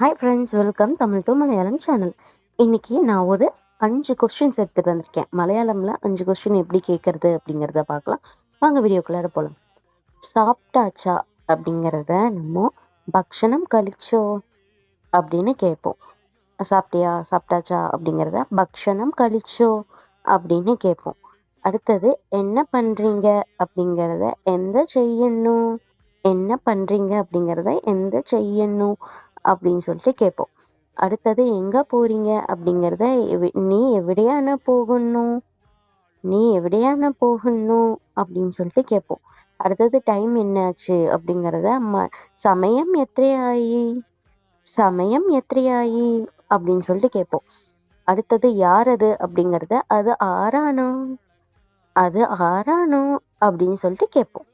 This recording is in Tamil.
Hi friends, welcome Tamil to Malayalam channel. இன்னைக்கு நான் ஒரு 5 கொஸ்டின்ஸ் எடுத்துகிட்டு வந்திருக்கேன். மலையாளமில் 5 கொஸ்டின் எப்படி கேட்குறது அப்படிங்கிறத பார்க்கலாம். வாங்க வீடியோக்குள்ளார போகலாம். சாப்பிட்டாச்சா அப்படிங்கிறத நம்ம பக்ஷணம் கழிச்சோ அப்படின்னு கேட்போம். சாப்பிட்டாச்சா அப்படிங்கிறத பக்ஷணம் கழிச்சோ அப்படின்னு கேட்போம். அடுத்தது என்ன பண்ணுறீங்க அப்படிங்கிறத என்ன பண்ணுறீங்க அப்படிங்கிறத செய்யணும் அப்படின்னு சொல்லிட்டு கேட்போம். அடுத்தது எங்க போறீங்க அப்படிங்கிறத நீ எவிடையான போகணும் அப்படின்னு சொல்லிட்டு கேட்போம். அடுத்தது டைம் என்னாச்சு அப்படிங்கிறத சமயம் எத்திரையாயி அப்படின்னு சொல்லிட்டு கேட்போம். அடுத்தது யார் அது அப்படிங்கிறத அது ஆரானோ அப்படின்னு சொல்லிட்டு கேட்போம்.